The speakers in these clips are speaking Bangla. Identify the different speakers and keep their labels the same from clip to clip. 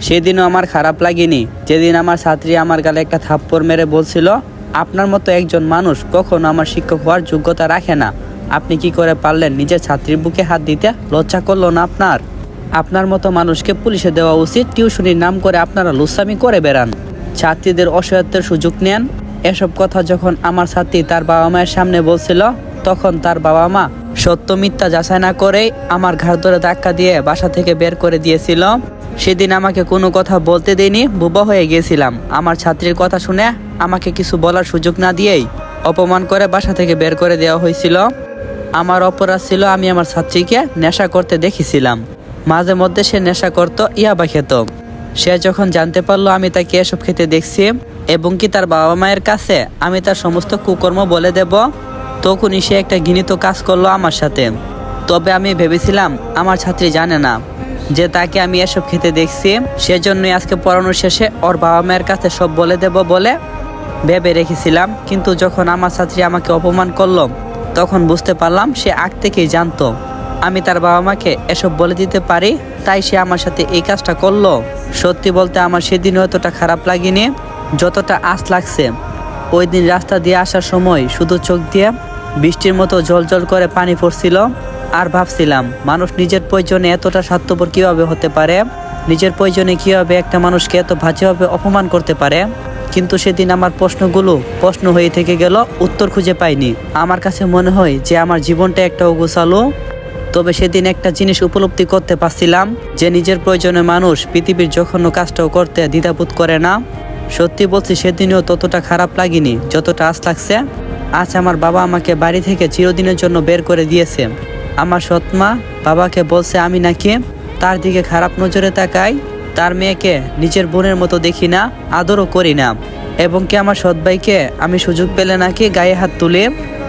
Speaker 1: সেদিনও আমার খারাপ লাগেনি যেদিন আমার ছাত্রী আমার গালে একটা থাপ্পড় মেরে বলছিল, আপনার মতো একজন মানুষ কখনো আমার শিক্ষক হওয়ার যোগ্যতা রাখে না। আপনি কি করে পারলেন নিজের ছাত্রীর বুকে হাত দিতে? লজ্জা করলো না আপনার? আপনার মতো মানুষকে পুলিশে দেওয়া উচিত। টিউশনির নাম করে আপনারা লুচ্ছামি করে বেড়ান, ছাত্রীদের অসহায়ত্বের সুযোগ নেন। এসব কথা যখন আমার ছাত্রী তার বাবা মায়ের সামনে বলছিল, তখন তার বাবা মা সত্য মিথ্যা যাচাই না করেই আমার ঘাড় ধরে ধাক্কা দিয়ে বাসা থেকে বের করে দিয়েছিল। সেদিন আমাকে কোনো কথা বলতে দেয়নি, বোবা হয়ে গিয়েছিলাম। আমার ছাত্রীর কথা শুনে আমাকে কিছু বলার সুযোগ না দিয়েই অপমান করে বাসা থেকে বের করে দেওয়া হয়েছিল। আমার অপরাধ ছিল আমি আমার ছাত্রীকে নেশা করতে দেখেছিলাম। মাঝে মধ্যে সে নেশা করত, ইয়াবা খেত। সে যখন জানতে পারলো আমি তাকে এসব খেতে দেখছি এবং কি তার বাবা মায়ের কাছে আমি তার সমস্ত কুকর্ম বলে দেব, তখনই সে একটা ঘৃণিত কাজ করলো আমার সাথে। তবে আমি ভেবেছিলাম আমার ছাত্রী জানে না যে তাকে আমি এসব খেতে দেখছি, সেজন্যই আজকে পড়ানোর শেষে ওর বাবা মায়ের কাছে সব বলে দেব বলে ভেবে রেখেছিলাম। কিন্তু যখন আমার ছাত্রী আমাকে অপমান করলো, তখন বুঝতে পারলাম সে আগ থেকেই জানতো আমি তার বাবা মাকে এসব বলে দিতে পারি, তাই সে আমার সাথে এই কাজটা করলো। সত্যি বলতে আমার সেদিন অতটা খারাপ লাগেনি যতটা আজ লাগছে। ওই দিন রাস্তা দিয়ে আসার সময় শুধু চোখ দিয়ে বৃষ্টির মতো জল জল করে পানি পড়ছিল। আর ভাবছিলাম মানুষ নিজের প্রয়োজনে এতটা স্বার্থপর কীভাবে হতে পারে, নিজের প্রয়োজনে কীভাবে একটা মানুষকে এত বাজেভাবে অপমান করতে পারে। কিন্তু সেদিন আমার প্রশ্নগুলো প্রশ্ন হয়ে থেকে গেল, উত্তর খুঁজে পাইনি। আমার কাছে মনে হয় যে আমার জীবনটা একটা অগোছালো। তবে সেদিন একটা জিনিস উপলব্ধি করতে পারছিলাম যে নিজের প্রয়োজনে মানুষ পৃথিবীর জঘন্য কাজটাও করতে দ্বিধাবোধ করে না। সত্যি বলছি, সেদিনও ততটা খারাপ লাগেনি যতটা আজ লাগছে। আজ আমার বাবা আমাকে বাড়ি থেকে চিরদিনের জন্য বের করে দিয়েছে। আমার সৎমা বাবাকে বলছে আমি নাকি তার দিকে খারাপ নজরে তাকাই, তার মেয়েকে নিজের বোনের মতো দেখি না, আদরও করি না। এবং কি আমার সৎ ভাইকে আমি সুযোগ পেলে নাকি গায়ে হাত তুলে,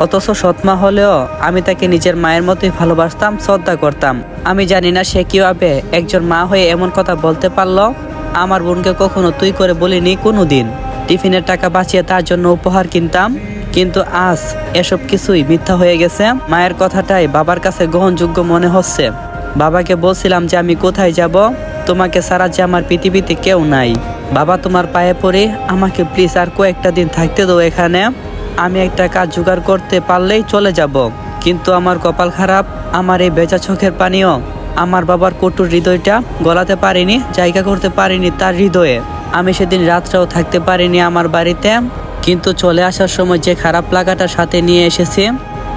Speaker 1: অথচ সৎমা হলেও আমি তাকে নিজের মায়ের মতোই ভালোবাসতাম, শ্রদ্ধা করতাম। আমি জানি না সে কীভাবে একজন মা হয়ে এমন কথা বলতে পারলো। আমার বোনকে কখনো তুই করে বলিনি কোনো দিন। টিফিনের টাকা বাঁচিয়ে তার জন্য উপহার কিনতাম, কিন্তু আজ এসব কিছুই মিথ্যা হয়ে গেছে। মায়ের কথাটাই বাবার কাছে গ্রহণযোগ্য মনে হচ্ছে। বাবাকে বলছিলাম যে আমি কোথায় যাব, তোমাকে ছাড়া যে আমার পৃথিবীতে কেউ নাই। বাবা তোমার পায়ে পড়ে আমাকে প্লিজ আর কয়েকটা দিন থাকতে দাও এখানে। আমি একটা কাজ জোগাড় করতে পারলেই চলে যাব। কিন্তু আমার কপাল খারাপ, আমার এই বেচা চোখের পানিও আমার বাবার কটুর হৃদয়টা গলাতে পারিনি, জায়গা করতে পারিনি তার হৃদয়ে। আমি সেদিন রাতটাও থাকতে পারিনি আমার বাড়িতে। কিন্তু চলে আসার সময় যে খারাপ লাগাটা সাথে নিয়ে এসেছি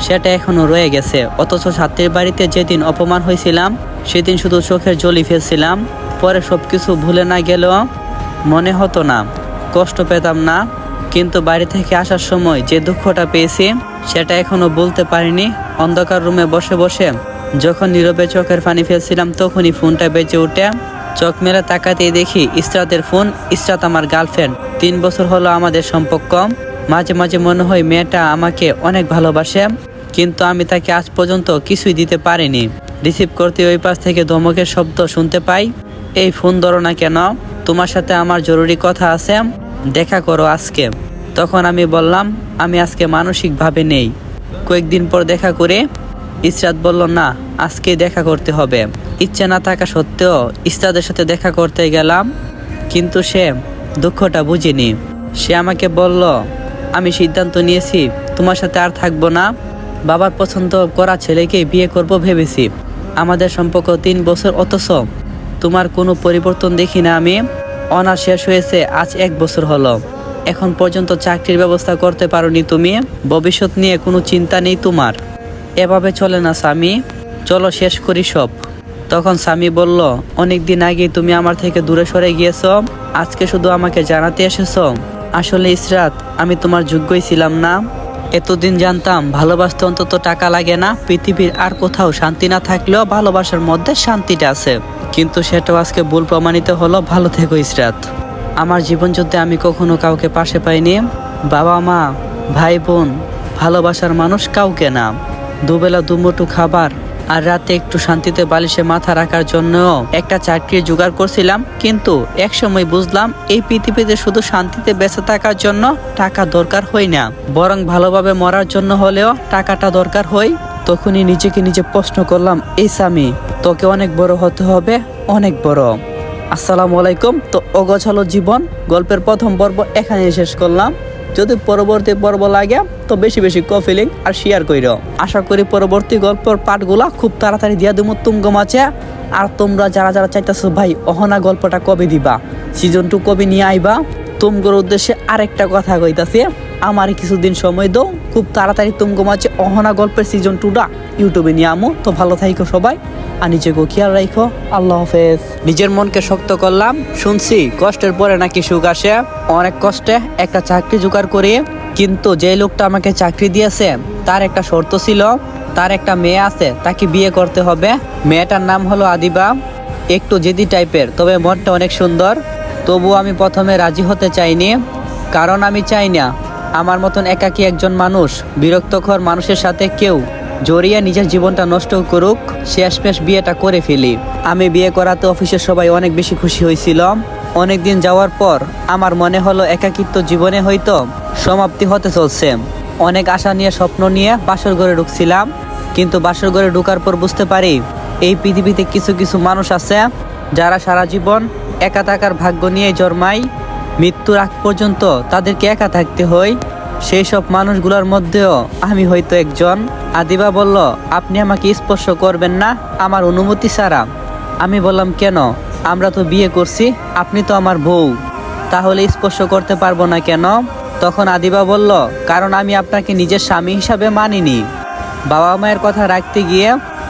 Speaker 1: সেটা এখনো রয়ে গেছে। অথচ ছাত্রীর বাড়িতে যেদিন অপমান হয়েছিলাম সেদিন শুধু চোখের জলই ফেলছিলাম। পরে সব কিছু ভুলে না গেলেও মনে হতো না, কষ্ট পেতাম না। কিন্তু বাড়ি থেকে আসার সময় যে দুঃখটা পেয়েছি সেটা এখনো বলতে পারিনি। অন্ধকার রুমে বসে বসে যখন নীরবে চোখের পানি ফেলছিলাম, তখনই ফোনটা বেজে উঠে চোখ মেলে তাকাতেই দেখি ইসরাতের ফোন। ইসরাত আমার গার্লফ্রেন্ড, 3 বছর হলো আমাদের সম্পর্ক। মাঝে মাঝে মনে হয় মেয়েটা আমাকে অনেক ভালোবাসে, কিন্তু আমি তাকে আজ পর্যন্ত কিছুই দিতে পারিনি। রিসিভ করতে ওই পাশ থেকে ধমকের শব্দ শুনতে পাই, এই ফোন ধরো না কেন, তোমার সাথে আমার জরুরি কথা আছে, দেখা করো আজকে। তখন আমি বললাম আমি আজকে মানসিকভাবে নেই, কয়েকদিন পর দেখা করে। ইসরাত বলল না, আজকে দেখা করতে হবে। ইচ্ছে না থাকা সত্ত্বেও ইসরাতের সাথে দেখা করতে গেলাম, কিন্তু সে দুঃখটা বুঝিনি। সে আমাকে বলল আমি সিদ্ধান্ত নিয়েছি তোমার সাথে আর থাকবো না, বাবার পছন্দ করা ছেলেকেই বিয়ে করব ভেবেছি। আমাদের সম্পর্ক 3 বছর, অথচ তোমার কোনো পরিবর্তন দেখি না আমি। অনার্স শেষ হয়েছে আজ 1 বছর হলো, এখন পর্যন্ত চাকরির ব্যবস্থা করতে পারোনি তুমি, ভবিষ্যৎ নিয়ে কোনো চিন্তা নেই তোমার। এভাবে চলে না স্বামী, চলো শেষ করি সব। তখন স্বামী বলল অনেক দিন আগেই তুমি আমার থেকে দূরে সরে গিয়েছো, আজকে শুধু আমাকে জানাতে এসেছো। আসলে ইসরাত, আমি তোমার যোগ্যই ছিলাম না। এতদিন জানতাম ভালোবাসতে অন্তত টাকা লাগে না, পৃথিবীর আর কোথাও শান্তি না থাকলেও ভালোবাসার মধ্যে শান্তিটা আছে। কিন্তু সেটাও আজকে ভুল প্রমাণিত হলো। ভালো থেকো ইসরাত। আমার জীবনযুদ্ধে আমি কখনো কাউকে পাশে পাইনি, বাবা মা ভাই বোন, ভালোবাসার মানুষ কাউকে না। দুবেলা দুমুঠো খাবার আর রাতে একটু শান্তিতে বালিশে মাথা রাখার জন্য একটা চাকরি জোগাড় করছিলাম। কিন্তু একসময় বুঝলাম এই পৃথিবীতে শুধু শান্তিতে বেঁচে থাকার জন্য টাকা দরকার হয় না, বরং ভালোভাবে মরার জন্য হলেও টাকাটা দরকার হয়। তখনই নিজেকে নিজে প্রশ্ন করলাম, এই স্বামী তোকে অনেক বড় হতে হবে, অনেক বড়। আসসালামু আলাইকুম। তো অগোছালো জীবন গল্পের প্রথম পর্ব এখানে শেষ করলাম। যদি পরবর্তী পর্ব লাগে তো বেশি বেশি কপি লিঙ্ক আর শেয়ার কইরো। আশা করি পরবর্তী গল্পের পার্টগুলা খুব তাড়াতাড়ি দিয়া দেবো তুমগো মাঝে। আর তোমরা যারা যারা চাইতেছো ভাই অহনা গল্পটা কবে দিবা, সিজন 2 কবে নিয়ে আইবা, তুমগোর উদ্দেশ্যে আরেকটা কথা কইতাছি, আমার কিছুদিন সময় দাও, খুব তাড়াতাড়ি তুমগো মাঝে অহনা গল্পের সিজন 2টা ইউটিউবে নিয়ে আমো। তো ভালো থাইকো সবাই, আর নিজেকে খেয়াল রাখো। আল্লাহ হাফেজ। নিজের মনকে শক্ত করলাম, শুনছি কষ্টের পরে নাকি সুখ আসে। অনেক কষ্টে একটা চাকরি জোগাড় করে, কিন্তু যে লোকটা আমাকে চাকরি দিয়েছে তার একটা শর্ত ছিল, তার একটা মেয়ে আছে, তাকে বিয়ে করতে হবে। মেয়েটার নাম হলো আদিবা, একটু জেদি টাইপের, তবে মনটা অনেক সুন্দর। তবু আমি প্রথমে রাজি হতে চাইনি, কারণ আমি চাই না আমার মতন একাকী একজন মানুষ বিরক্তকর মানুষের সাথে কেউ জড়িয়ে নিজের জীবনটা নষ্ট করুক। শেষমেশ বিয়েটা করে ফেলি। আমি বিয়ে করাতে অফিসের সবাই অনেক বেশি খুশি হয়েছিল। অনেক দিন যাওয়ার পর আমার মনে হলো একাকিত্ব জীবনে হয়তো সমাপ্তি হতে চলছে। অনেক আশা নিয়ে স্বপ্ন নিয়ে বাসর ঘরে ঢুকছিলাম, কিন্তু বাসর ঘরে ঢুকার পর বুঝতে পারি এই পৃথিবীতে কিছু কিছু মানুষ আছে যারা সারা জীবন একা থাকার ভাগ্য নিয়ে জন্মায়। মৃত্যুর আগ পর্যন্ত তাদেরকে একা থাকতে হয়। সেই সব মানুষগুলোর মধ্যেও আমি হয়তো একজন। আদিবা বলল, আপনি আমাকে স্পর্শ করবেন না আমার অনুমতি ছাড়া। আমি বললাম, কেন? আমরা তো বিয়ে করছি, আপনি তো আমার বউ, তাহলে স্পর্শ করতে পারবো না কেন? তখন আদিবা বলল, কারণ আমি আপনাকে নিজের স্বামী হিসাবে মানিনি। বাবা মায়ের কথা রাখতে গিয়ে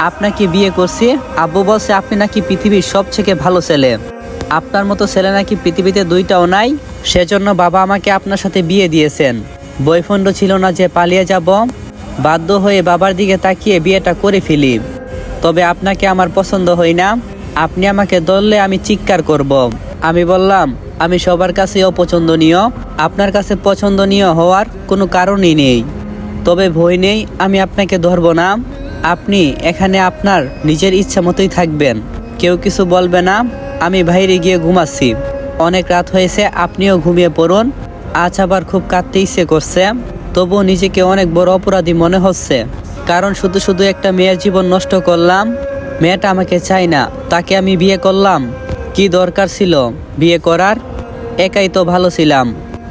Speaker 1: আপনাকে বিয়ে করছি। আব্বু বলছে আপনি নাকি পৃথিবীর সবথেকে ভালো ছেলে, আপনার মতো ছেলে নাকি পৃথিবীতে দুইটাও নাই, সেজন্য বাবা আমাকে আপনার সাথে বিয়ে দিয়েছেন। বয়ফ্রেন্ড ছিল না যে পালিয়ে যাব। বাধ্য হয়ে বাবার দিকে তাকিয়ে বিয়েটা করে ফেলি। তবে আপনাকে আমার পছন্দ হয় না, আপনি আমাকে ধরলে আমি চিৎকার করব। আমি বললাম, আমি সবার কাছে অপছন্দনীয়, আপনার কাছে পছন্দনীয় হওয়ার কোনো কারণই নেই। তবে ভয় নেই, আমি আপনাকে ধরব না। আপনি এখানে আপনার নিজের ইচ্ছা মতোই থাকবেন, কেউ কিছু বলবে না। আমি বাইরে গিয়ে ঘুমাচ্ছি, অনেক রাত হয়েছে, আপনিও ঘুমিয়ে পড়ুন। আজ আবার খুব কাঁদতে ইচ্ছে করছে, তবুও নিজেকে অনেক বড় অপরাধী মনে হচ্ছে, কারণ শুধু শুধু একটা মেয়ের জীবন নষ্ট করলাম। মেয়েটা আমাকে চাই না, তাকে আমি বিয়ে করলাম। কি দরকার ছিল বিয়ে করার? একাই তো ভালো ছিলাম।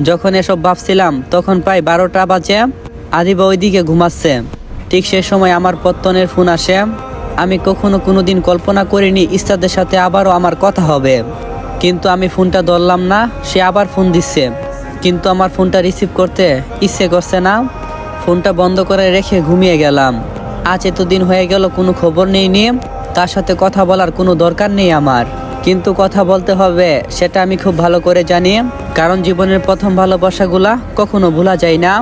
Speaker 1: যখন এসব ভাবছিলাম তখন প্রায় 12টা বাজে। আদিবা ওইদিকে ঘুমাচ্ছে। ঠিক সে সময় আমার পত্তনের ফোন আসে। আমি কখনো কোনোদিন কল্পনা করিনি ইস্তাদের সাথে আবারও আমার কথা হবে, কিন্তু আমি ফোনটা ধরলাম না। সে আবার ফোন দিচ্ছে, কিন্তু আমার ফোনটা রিসিভ করতে ইচ্ছে করছে না। ফোনটা বন্ধ করে রেখে ঘুমিয়ে গেলাম। আজ এতদিন হয়ে গেল কোনো খবর নেই নিয়ে, তার সাথে কথা বলার কোনো দরকার নেই আমার, কিন্তু কথা বলতে হবে সেটা আমি খুব ভালো করে জানি, কারণ জীবনের প্রথম ভালোবাসাগুলা কখনো ভোলা যায় না।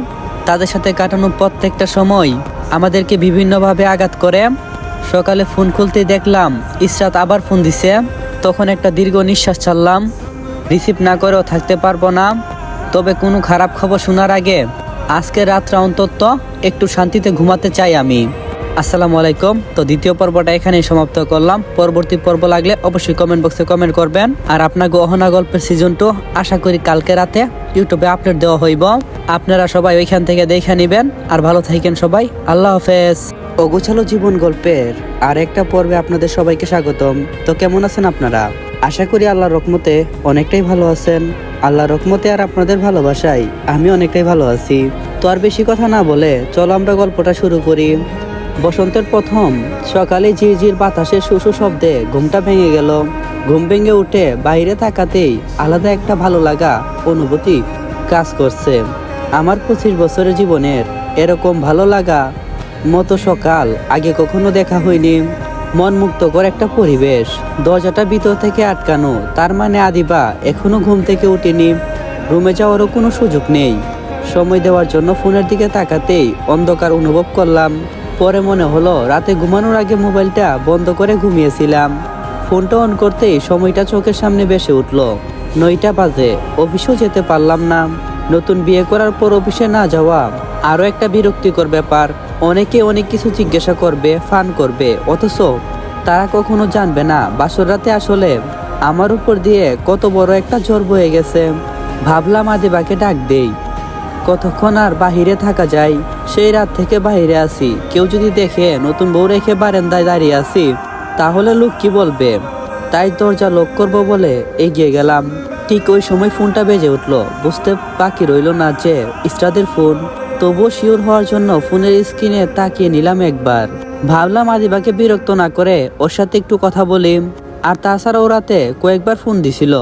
Speaker 1: তাদের সাথে কাটানো প্রত্যেকটা সময় আমাদেরকে বিভিন্নভাবে আঘাত করে। সকালে ফোন খুলতেই দেখলাম ইসরাত আবার ফোন দিছে। তখন একটা দীর্ঘ নিঃশ্বাস ছাড়লাম। রিসিভ না করেও থাকতে পারবো না, তবে কোনো খারাপ খবর শোনার আগে আজকে রাতটা অন্তত একটু শান্তিতে ঘুমাতে চাই আমি। আসসালামু আলাইকুম। তো দ্বিতীয় পর্বটা এখানেই সমাপ্ত করলাম। পরবর্তী পর্ব লাগলে অবশ্যই কমেন্ট বক্সে কমেন্ট করবেন। আর আপনাকে অহনা গল্পের সিজন 2 আশা করি কালকে রাতে ইউটিউবে আপলোড দেওয়া হইব। আপনারা সবাই ওইখান থেকে দেখে নেবেন। আর ভালো থাকেন সবাই, আল্লাহ হাফেজ। অগোছালো জীবন গল্পের আর একটা পর্বে আপনাদের সবাইকে স্বাগতম। তো কেমন আছেন আপনারা? আশা করি আল্লাহর রহমতে অনেকটাই ভালো আছেন। আল্লাহর রহমতে আর আপনাদের ভালোবাসায় আমি অনেকটাই ভালো আছি। তো আর বেশি কথা না বলে চলো আমরা গল্পটা শুরু করি। বসন্তের প্রথম সকালে ঝিরঝির বাতাসে শুশু শব্দে ঘুমটা ভেঙে গেল। ঘুম ভেঙে উঠে বাইরে তাকাতেই আলাদা একটা ভালো লাগা অনুভূতি কাজ করছে। আমার 25 বছরের জীবনের এরকম ভালো লাগা মতো সকাল আগে কখনো দেখা হয়নি। মন মুক্তকর একটা পরিবেশ। দরজাটা ভিতর থেকে আটকানো, তার মানে আদিবা এখনো ঘুম থেকে উঠেনি। রুমে যাওয়ারও কোনো সুযোগ নেই। সময় দেওয়ার জন্য ফোনের দিকে তাকাতেই অন্ধকার অনুভব করলাম। পরে মনে হলো রাতে ঘুমানোর আগে মোবাইলটা বন্ধ করে ঘুমিয়েছিলাম। ফোনটা অন করতেই সময়টা চোখের সামনে ভেসে উঠল। 9টা বাজে। অফিসেও যেতে পারলাম না। নতুন বিয়ে করার পর অফিসে না যাওয়া আরও একটা বিরক্তিকর ব্যাপার। অনেকে অনেক কিছু জিজ্ঞাসা করবে, ফান করবে, অথচ তারা কখনো জানবে না বাসর রাতে আসলে আমার উপর দিয়ে কত বড় একটা ঝড় বয়ে গেছে। ভাবলাম আদিবাকে ডাক দেই, কতক্ষণ আর বাহিরে থাকা যায়। সেই রাত থেকে বাহিরে আছি। কেউ যদি দেখে নতুন বউ রেখে বারান্দায় দাঁড়িয়ে আছি, তাহলে লোক কি বলবে? তাই দরজা লক করবো বলে এগিয়ে গেলাম। ঠিক ওই সময় ফোনটা বেজে উঠলো। বুঝতে বাকি রইল না যে ইসরাতের ফোন। তবুও শিওর হওয়ার জন্য ফোনের স্ক্রিনে তাকিয়ে নিলাম একবার। ভাবলাম আদিবাকে বিরক্ত না করে ওর সাথে একটু কথা বলি। আর তাছাড়া ও রাতে কয়েকবার ফোন দিছিল।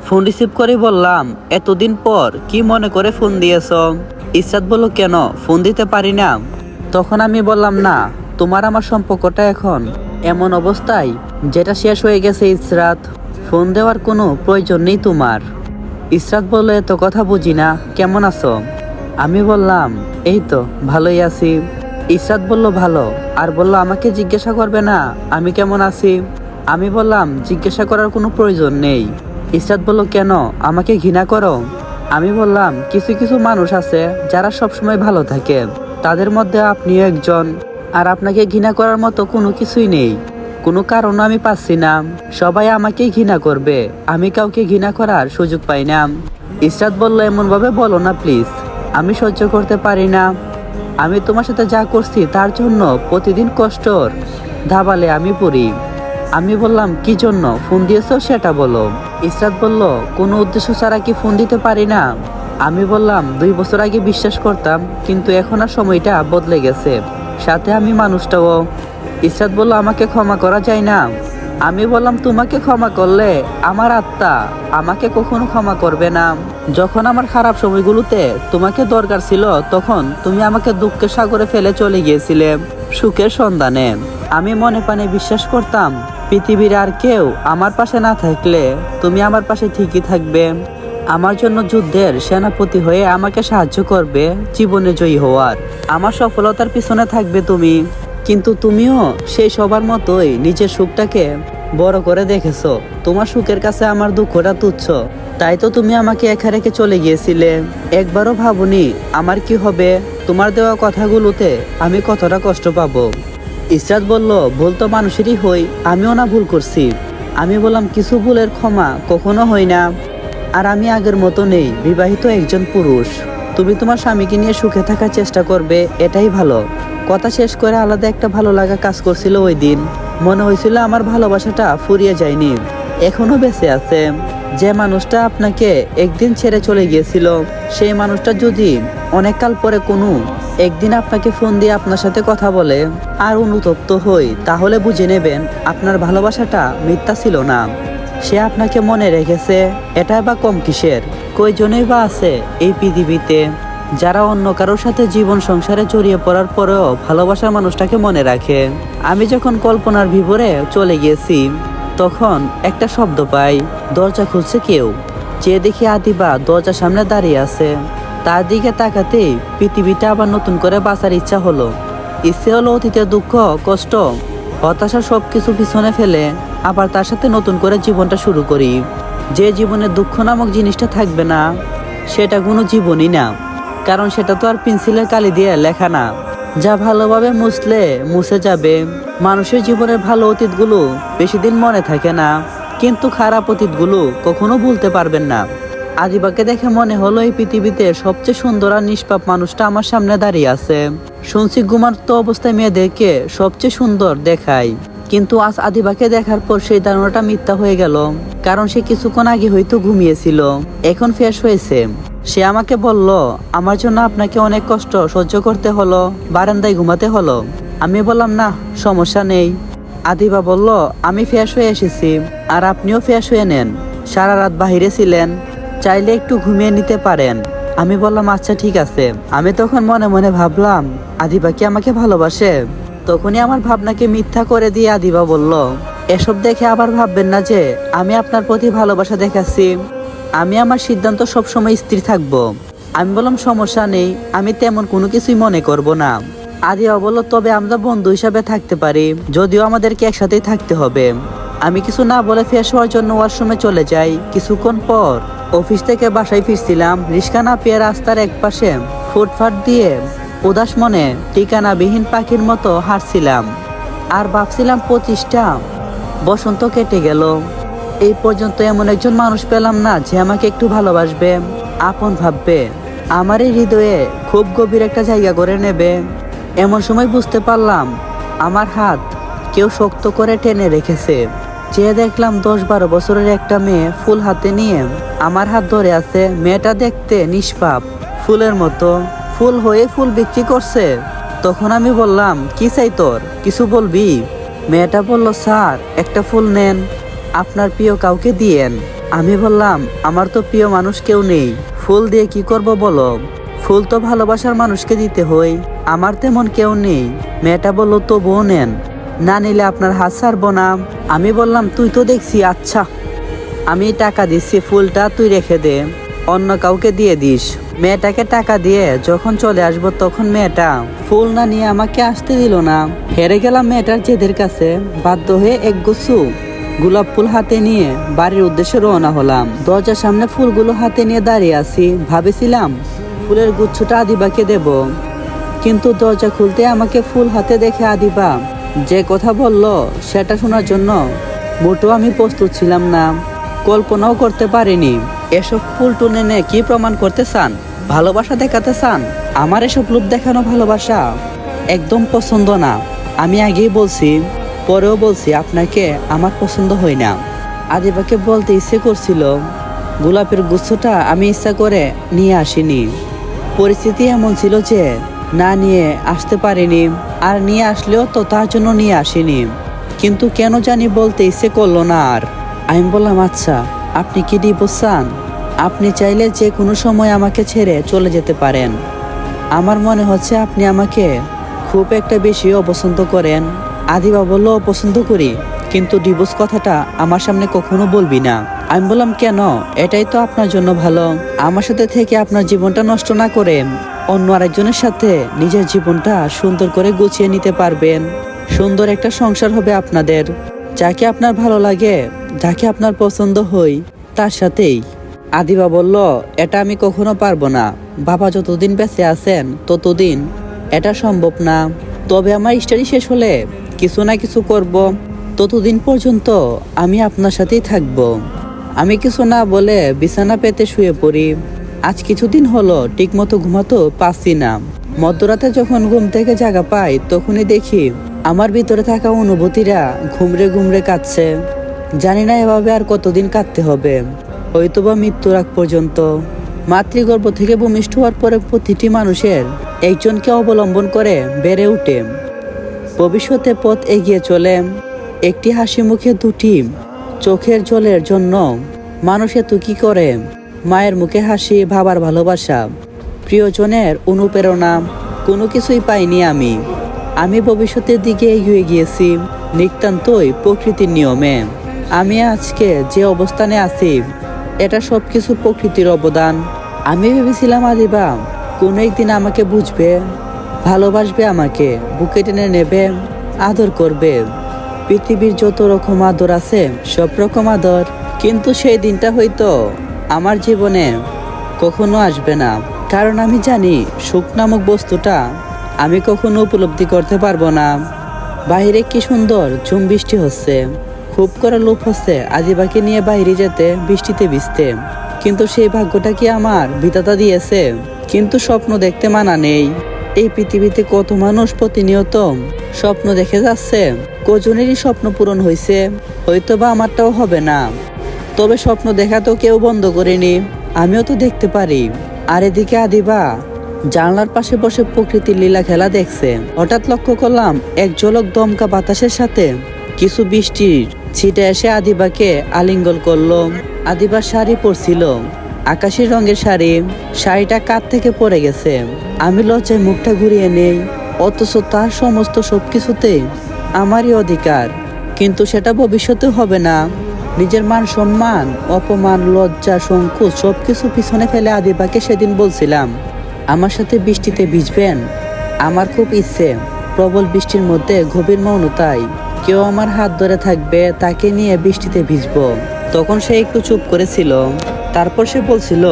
Speaker 1: ফোন রিসিভ করে বললাম, এতদিন পর কি মনে করে ফোন দিয়েছ? ইসরাত বলল, কেন ফোন দিতে পারি না? তখন আমি বললাম, না, তোমার আমার সম্পর্কটা এখন এমন অবস্থায় যেটা শেষ হয়ে গেছে ইসরাত। ফোন দেওয়ার কোনো প্রয়োজন নেই তোমার। ইসরাত বলল, এত কথা বুঝি না, কেমন আছো? আমি বললাম, এই তো ভালোই আছি। ইসরাত বলল, ভালো? আর বলল, আমাকে জিজ্ঞাসা করবে না আমি কেমন আছি? আমি বললাম, জিজ্ঞাসা করার কোনো প্রয়োজন নেই। ইসরাত বলল, কেন আমাকে ঘৃণা করো? আমি বললাম, কিছু কিছু মানুষ আছে যারা সবসময় ভালো থাকে, তাদের মধ্যে আপনিও একজন। আর আপনাকে ঘৃণা করার মতো কোনো কিছুই নেই, কোনো কারণ আমি পাচ্ছি না। সবাই আমাকেই ঘৃণা করবে, আমি কাউকে ঘৃণা করার সুযোগ পাই না। ইসরাত বলল, এমনভাবে বলো না প্লিজ, আমি সহ্য করতে পারি না। আমি তোমার সাথে যা করছি তার জন্য প্রতিদিন কষ্টর ধাবালে আমি পড়ি। আমি বললাম, কি জন্য ফোন দিয়েছো সেটা বলো। ইসরাত বলল, কোনো উদ্দেশ্য ছাড়া কি ফোন দিতে পারি না? আমি বললাম, 2 বছর আগে বিশ্বাস করতাম, কিন্তু এখন আর সময়টা বদলে গেছে, সাথে আমি মানুষটাও। ইসরাত বলল, আমাকে ক্ষমা করা যায় না? আমি বললাম, তোমাকে ক্ষমা করলে আমার আত্মা আমাকে কখনো ক্ষমা করবে না। যখন আমার খারাপ সময়গুলোতে তোমাকে দরকার ছিল, তখন তুমি আমাকে দুঃখের সাগরে ফেলে চলে গিয়েছিলে সুখের সন্ধানে। আমি মনে প্রাণে বিশ্বাস করতাম, পৃথিবীর আর কেউ আমার পাশে না থাকলে তুমি আমার পাশে ঠিকই থাকবে, আমার জন্য যুদ্ধের সেনাপতি হয়ে আমাকে সাহায্য করবে জীবনে জয়ী হওয়ার, আমার সফলতার পিছনে থাকবে তুমি। কিন্তু তুমিও সেই সবার মতোই নিজের সুখটাকে বড় করে দেখেছো। তোমার সুখের কাছে আমার দুঃখটা তুচ্ছ, তাই তো তুমি আমাকে একা রেখে চলে গিয়েছিলে। একবারও ভাবনি আমার কি হবে, তোমার দেওয়া কথাগুলোতে আমি কতটা কষ্ট পাবো। ইসরাত বলল, ভুল তো মানুষেরই হই, আমিও না ভুল করছি। আমি বললাম, কিছু ভুলের ক্ষমা কখনো হয় না। আর আমি আগের মতো নেই, বিবাহিত একজন পুরুষ। তুমি তোমার স্বামীকে নিয়ে সুখে থাকার চেষ্টা করবে, এটাই ভালো। কথা শেষ করে আলাদা একটা ভালো লাগা কাজ করছিল ওই দিন। মনে হয়েছিল আমার ভালোবাসাটা ফুরিয়ে যায়নি, এখনো বেঁচে আছে। যে মানুষটা আপনাকে একদিন ছেড়ে চলে গিয়েছিল, সেই মানুষটা যদি অনেক কাল পরে কোনো একদিন আপনাকে ফোন দিয়ে আপনার সাথে কথা বলে আর অনুতপ্ত হই, তাহলে বুঝে নেবেন আপনার ভালোবাসাটা মিথ্যা ছিল না, সে আপনাকে মনে রেখেছে। এটা বা কম কিসের? কয়জনই বা আছে এই পৃথিবীতে যারা অন্য কারোর সাথে জীবন সংসারে জড়িয়ে পড়ার পরেও ভালোবাসার মানুষটাকে মনে রাখে। আমি যখন কল্পনার ভিতরে চলে গিয়েছি, তখন একটা শব্দ পাই, দরজা খুলছে কেউ। যে দেখি আদিবা দরজার সামনে দাঁড়িয়ে আছে। তার দিকে তাকাতেই পৃথিবীটা আবার নতুন করে বাঁচার ইচ্ছা হলো। ইচ্ছে হলো অতীতের দুঃখ, কষ্ট, হতাশা সবকিছু পিছনে ফেলে আবার তার সাথে নতুন করে জীবনটা শুরু করি। যে জীবনে দুঃখ নামক জিনিসটা থাকবে না, সেটা কোনো জীবনই না, কারণ সেটা তো আর পেন্সিলের কালি দিয়ে লেখা না, যা ভালোভাবে মুছলে মুছে যাবে। মানুষের জীবনের ভালো অতীতগুলো বেশি দিন মনে থাকে না, কিন্তু খারাপ অতীতগুলো কখনো ভুলতে পারবেন না। আদিবাকে দেখে মনে হলো এই পৃথিবীতে সবচেয়ে সুন্দর আর নিষ্পাপ মানুষটা আমার সামনে দাঁড়িয়ে আছে। শুনছি ঘুমান্ত অবস্থায় মেয়েদেরকে সবচেয়ে সুন্দর দেখায়, কিন্তু আজ আদিবাকে দেখার পর সেই ধারণাটা মিথ্যা হয়ে গেল, কারণ সে কিছুক্ষণ আগে হয়তো ঘুমিয়েছিল, এখন ফ্রেশ হয়েছে। সে আমাকে বলল, আমার জন্য আপনাকে অনেক কষ্ট সহ্য করতে হলো, বারান্দায় ঘুমাতে হলো। আমি বললাম, না সমস্যা নেই। আদিবা বলল, আমি ফ্রেশ হয়ে এসেছি, আর আপনিও ফ্রেশ হয়ে নেন, সারা রাত বাহিরে ছিলেন, চাইলে একটু ঘুমিয়ে নিতে পারেন। আমি বললাম, আচ্ছা ঠিক আছে। আমি তখন মনে মনে ভাবলাম, আদিবা কি আমাকে ভালোবাসে? তখনই আমার ভাবনাকে মিথ্যা করে দিয়ে আদিবা বলল, এসব দেখে আবার ভাববেন না যে আমি আপনার প্রতি ভালোবাসা দেখাচ্ছি। আমি আমার সিদ্ধান্ত সবসময় স্থির থাকবো। আমি বললাম, সমস্যা নেই, আমি তেমন কোনো কিছুই মনে করব না। আদিবা বলল, তবে আমরা বন্ধু হিসাবে থাকতে পারি, যদিও আমাদেরকে একসাথেই থাকতে হবে। আমি কিছু না বলে ফ্রেশ হওয়ার জন্য ওয়াশরুমে চলে যাই। কিছুক্ষণ পর অফিস থেকে বাসায় ফিরছিলাম, রিক্সা না পেয়ে রাস্তার একপাশে ফুটপাত দিয়ে উদাস মনে ঠিকানাবিহীন পাখির মতো হাঁটছিলাম, আর ভাবছিলাম 25টা বসন্ত কেটে গেল, এই পর্যন্ত এমন একজন মানুষ পেলাম না যে আমাকে একটু ভালোবাসবে, আপন ভাববে, আমার এই হৃদয়ে খুব গভীর একটা জায়গা করে নেবে। এমন সময় বুঝতে পারলাম আমার হাত কেউ শক্ত করে টেনে রেখেছে। চেয়ে দেখলাম 10-12 বছরের একটা মেয়ে ফুল হাতে নিয়ে আমার হাত ধরে আছে। মেয়েটা দেখতে নিষ্পাপ, ফুলের মতো, ফুল হয়ে ফুল বিক্রি করছে। তখন আমি বললাম, কি চাই তোর, কিছু বলবি? মেয়েটা বলল, স্যার একটা ফুল নেন, আপনার প্রিয় কাউকে দিয়েন। আমি বললাম, আমার তো প্রিয় মানুষ কেউ নেই, ফুল দিয়ে কি করব বলো? ফুল তো ভালোবাসার মানুষকে দিতে হয়, আমার তেমন কেউ নেই। মেয়েটা বলল, তবুও নেন, না নিলে আপনার হাত ছাড়বো না। আমি বললাম, তুই তো দেখছি, আচ্ছা আমি টাকা দিচ্ছি, ফুলটা তুই রেখে দে, অন্য কাউকে দিয়ে দিস। মেয়েটাকে টাকা দিয়ে যখন চলে আসবো তখন মেয়েটা ফুল না নিয়ে আমাকে আসতে দিল না। হেরে গেলাম মেয়েটার জেদের কাছে, বাধ্য হয়ে একগুচ্ছ গোলাপ ফুল হাতে নিয়ে বাড়ির উদ্দেশ্যে রওনা হলাম। দরজার সামনে ফুলগুলো হাতে নিয়ে দাঁড়িয়ে আছি, ভাবেছিলাম ফুলের গুচ্ছটা আদিবাকে দেব, কিন্তু দরজা খুলতে আমাকে ফুল হাতে দেখে আদিবা যে কথা বলল সেটা শোনার জন্য মোটেও আমি প্রস্তুত ছিলাম না, কল্পনাও করতে পারিনি। এসব ফুল টুনে নে কি প্রমাণ করতে চান? ভালোবাসা দেখাতে চান? আমার এসব লোভ দেখানো ভালোবাসা একদম পছন্দ না। আমি আগেই বলছি, পরেও বলছি, আপনাকে আমার পছন্দ হয় না। আদিবাকে বলতে ইচ্ছে করছিল, গোলাপের গুচ্ছটা আমি ইচ্ছা করে নিয়ে আসিনি, পরিস্থিতি এমন ছিল যে না নিয়ে আসতে পারিনি, আর নিয়ে আসলেও তো তার জন্য নিয়ে আসিনি, কিন্তু কেন জানি বলতে ইচ্ছে করলো না। আর আমি বললাম, আচ্ছা আপনি কি ডিভোর্স চান? আপনি চাইলে যে কোনো সময় আমাকে ছেড়ে চলে যেতে পারেন। আমার মনে হচ্ছে আপনি আমাকে খুব একটা বেশি অপছন্দ করেন। আদিবা বলল, অপছন্দ করি, কিন্তু ডিভোর্স কথাটা আমার সামনে কখনো বলবি না। আমি বললাম, কেন? এটাই তো আপনার জন্য ভালো, আমার সাথে থেকে আপনার জীবনটা নষ্ট না করে অন্য আরেকজনের সাথে নিজের জীবনটা সুন্দর করে গুছিয়ে নিতে পারবেন। সুন্দর একটা সংসার হবে আপনাদের, যাকে আপনার ভালো লাগে, যাকে আপনার পছন্দ হয় তার সাথেই। আদিবা বলল, এটা আমি কখনো পারবো না, বাবা যতদিন বেঁচে আছেন ততদিন এটা সম্ভব না। তবে আমার স্টাডি শেষ হলে কিছু না কিছু করব, ততদিন পর্যন্ত আমি আপনার সাথেই থাকব। আমি কিছু না বলে বিছানা পেতে শুয়ে পড়ি। আজ কিছুদিন হলো ঠিকমতো ঘুমাতে পারছি না। মধ্যরাতে যখন ঘুম থেকে জাগা পাই তখনই দেখি আমার ভিতরে থাকা অনুভূতিরা ঘুমরে ঘুমরে কাঁদছে। জানি না এভাবে আর কতদিন কাঁদতে হবে, হয়তোবা মৃত্যুর আগ পর্যন্ত। মাতৃগর্ভ থেকে ভূমিষ্ঠ হওয়ার পরে প্রতিটি মানুষের একজনকে অবলম্বন করে বেড়ে ওঠে, ভবিষ্যতে পথ এগিয়ে চলে। একটি হাসি মুখে দুটি চোখের জলের জন্য মানুষ এত কি করে। মায়ের মুখে হাসি, বাবার ভালোবাসা, প্রিয়জনের অনুপ্রেরণা, কোনো কিছুই পাইনি আমি ভবিষ্যতের দিকে এগিয়ে গিয়েছি নিতান্তই প্রকৃতির নিয়মে। আমি আজকে যে অবস্থানে আছি এটা সব কিছু প্রকৃতির অবদান। আমি ভেবেছিলাম আদিবা কোনো একদিন আমাকে বুঝবে, ভালোবাসবে, আমাকে বুকে টেনে নেবে, আদর করবে। পৃথিবীর যত রকম আদর আছে সব রকম আদর, কিন্তু সেই দিনটা হয়তো আমার জীবনে কখনো আসবে না, কারণ আমি জানি সুখ নামক বস্তুটা আমি কখনো উপলব্ধি করতে পারবো না। বাইরে কি সুন্দর ঝুম বৃষ্টি হচ্ছে, খুব করে লোভ হচ্ছে আদিবাকে নিয়ে বাইরে যেতে, বৃষ্টিতে ভিজতে, কিন্তু সেই ভাগ্যটা কি আমার বিধাতা দিয়েছে? কিন্তু স্বপ্ন দেখতে মানা নেই। এই পৃথিবীতে কত মানুষ প্রতিনিয়ত স্বপ্ন দেখে যাচ্ছে, কজনেরই স্বপ্ন পূরণ হয়েছে, হয়তো বা আমারটাও হবে না। তবে স্বপ্ন দেখা তো কেউ বন্ধ করেনি, আমিও তো দেখতে পারি। আর এদিকে আদিবা জানলার পাশে বসে প্রকৃতির লীলা খেলা দেখছে। হঠাৎ লক্ষ্য করলাম এক ঝলক দমকা বাতাসের সাথে কিছু বৃষ্টির ছিটে এসে আদিবাকে আলিঙ্গন করলো। আদিবার শাড়ি পরছিল, আকাশি রঙের শাড়ি, শাড়িটা কাঁধ থেকে পড়ে গেছে। আমি লজ্জায় মুখটা ঘুরিয়ে নেই, অথচ তার সমস্ত সবকিছুতে আমারই অধিকার, কিন্তু সেটা ভবিষ্যতে হবে না। নিজের মান সম্মান, অপমান, লজ্জা, সংকোচ সবকিছু পিছনে ফেলে আদিবাকে সেদিন বলছিলাম, আমার সাথে বৃষ্টিতে ভিজবেন? আমার খুব ইচ্ছে। প্রবল বৃষ্টির মধ্যে গভীর মৌনতায় কেউ আমার হাত ধরে থাকবে, তাকে নিয়ে বৃষ্টিতে ভিজবো। তখন সে একটু চুপ করেছিল, তারপর সে বলছিল,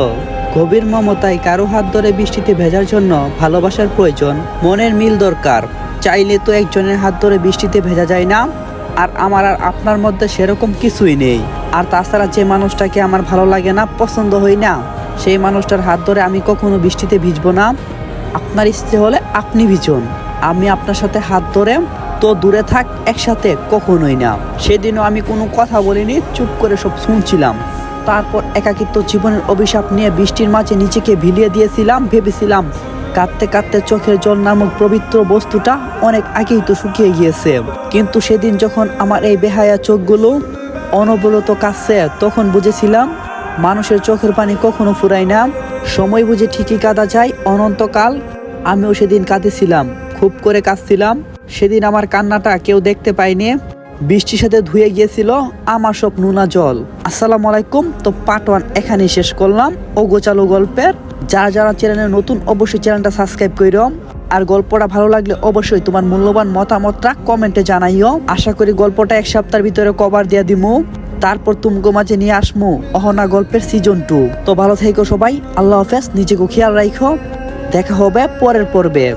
Speaker 1: গভীর মমতায় কারো হাত ধরে বৃষ্টিতে ভেজার জন্য ভালোবাসার প্রয়োজন, মনের মিল দরকার। চাইলে তো একজনের হাত ধরে বৃষ্টিতে ভেজা যায় না। আর আমার আর আপনার মধ্যে সেরকম কিছুই নেই। আর তাছাড়া যে মানুষটাকে আমার ভালো লাগে না, পছন্দ হয় না, সেই মানুষটার হাত ধরে আমি কখনো বৃষ্টিতে ভিজবো না। আপনার ইচ্ছে হলে আপনি ভিজুন, আমি আপনার সাথে হাত ধরে তো দূরে থাক, একসাথে কখনোই না। সেদিনও আমি কোনো কথা বলিনি, চুপ করে সব শুনছিলাম। তারপর একাকিত্ব জীবনের অভিশাপ নিয়ে বৃষ্টির মাঝে নিজেকে ভিলিয়ে দিয়েছিলাম। ভেবেছিলাম কাঁদতে কাঁদতে চোখের জল নামক পবিত্র বস্তুটা অনেক আগেই তো শুকিয়ে গিয়েছে। কিন্তু সেদিন যখন আমার এই বেহায়া চোখগুলো অনবরত কাঁদছে, তখন বুঝেছিলাম মানুষের চোখের পানি কখনো ফুরায় না, সময় বুঝে ঠিকই কাঁদা যায় অনন্তকাল। আমিও সেদিন কাঁদেছিলাম, খুব করে কাঁদছিলাম। সেদিন আমার কান্নাটা কেউ দেখতে পায়নি, বৃষ্টির সাথে ধুয়ে গিয়েছিল আমার সব নোনা জল। আসসালামু আলাইকুম। তো পার্ট 1 এখানেই শেষ করলাম ও গোচালো গল্পের। যারা যারা চ্যানেলে নতুন অবশ্যই চ্যানেলটা সাবস্ক্রাইব করো, আর গল্পটা ভালো লাগলে অবশ্যই তোমার মূল্যবান মতামতটা কমেন্টে জানাইও। আশা করি গল্পটা 1 সপ্তাহের ভিতরে কভার দিয়ে দিমু, তারপর তুমগো মাঝে নিয়ে আসমু অহনা গল্পের সিজন 2। তো ভালো থেকো সবাই, আল্লাহ হাফেজ, নিজেকে খেয়াল রাখো, দেখা হবে পরের পর্বে।